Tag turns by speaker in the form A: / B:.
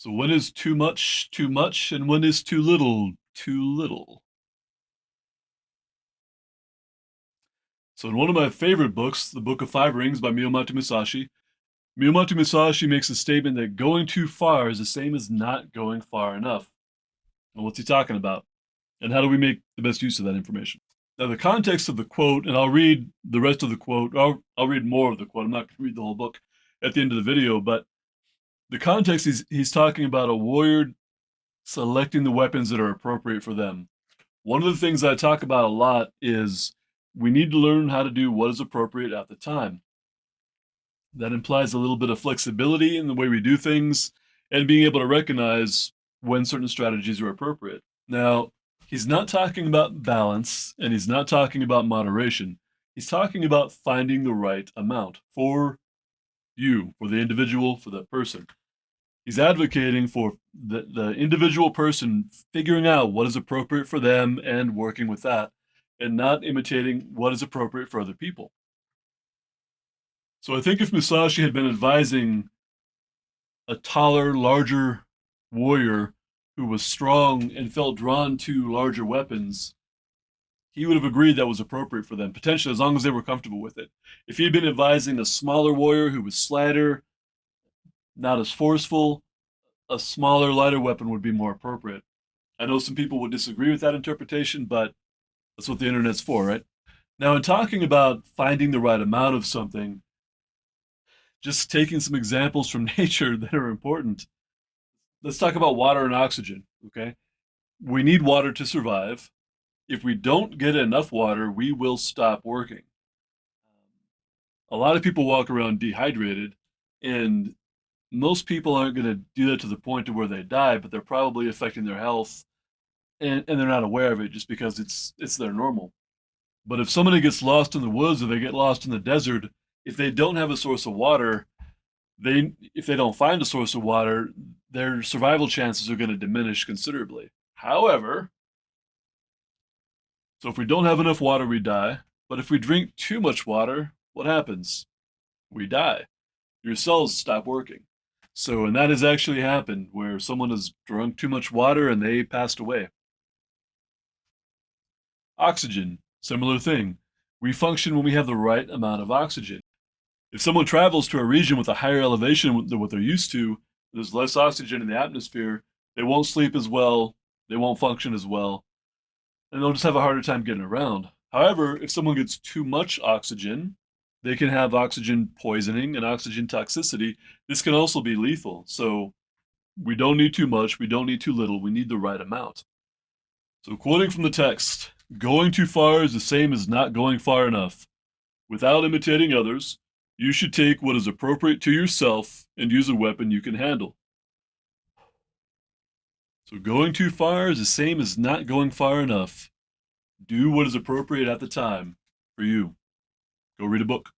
A: So when is too much, and when is too little too little? So in one of my favorite books, The Book of Five Rings by Miyamoto Musashi, Miyamoto Musashi makes a statement that going too far is the same as not going far enough. Well, what's he talking about? And how do we make the best use of that information? Now, the context of the quote, and I'll read the rest of the quote, I'll read more of the quote. I'm not going to read the whole book at the end of the video, but the context is he's talking about a warrior selecting the weapons that are appropriate for them. One of the things I talk about a lot is we need to learn how to do what is appropriate at the time. That implies a little bit of flexibility in the way we do things and being able to recognize when certain strategies are appropriate. Now, he's not talking about balance and he's not talking about moderation. He's talking about finding the right amount for you, for the individual, for that person. He's advocating for the individual person figuring out what is appropriate for them and working with that and not imitating what is appropriate for other people. So I think if Musashi had been advising a taller, larger warrior who was strong and felt drawn to larger weapons, he would have agreed that was appropriate for them, potentially, as long as they were comfortable with it. If he had been advising a smaller warrior who was slighter, not as forceful, a smaller, lighter weapon would be more appropriate. I know some people would disagree with that interpretation, but that's what the internet's for, right? Now, in talking about finding the right amount of something, just taking some examples from nature that are important, let's talk about water and oxygen, okay? We need water to survive. If we don't get enough water, we will stop working. A lot of people walk around dehydrated, and most people aren't going to do that to the point to where they die, but they're probably affecting their health, and they're not aware of it just because it's their normal. But if somebody gets lost in the woods or they get lost in the desert, if they don't have a source of water, they if they don't find a source of water, their survival chances are going to diminish considerably. However, so if we don't have enough water, we die. But if we drink too much water, what happens? We die. Your cells stop working. So, and that has actually happened where someone has drunk too much water and they passed away. Oxygen, similar thing. We function when we have the right amount of oxygen. If someone travels to a region with a higher elevation than what they're used to, there's less oxygen in the atmosphere, they won't sleep as well, they won't function as well, and they'll just have a harder time getting around. However, if someone gets too much oxygen, they can have oxygen poisoning and oxygen toxicity. This can also be lethal. So we don't need too much, we don't need too little, we need the right amount. So, quoting from the text, going too far is the same as not going far enough. Without imitating others, you should take what is appropriate to yourself and use a weapon you can handle. So, going too far is the same as not going far enough. Do what is appropriate at the time for you. Go read a book.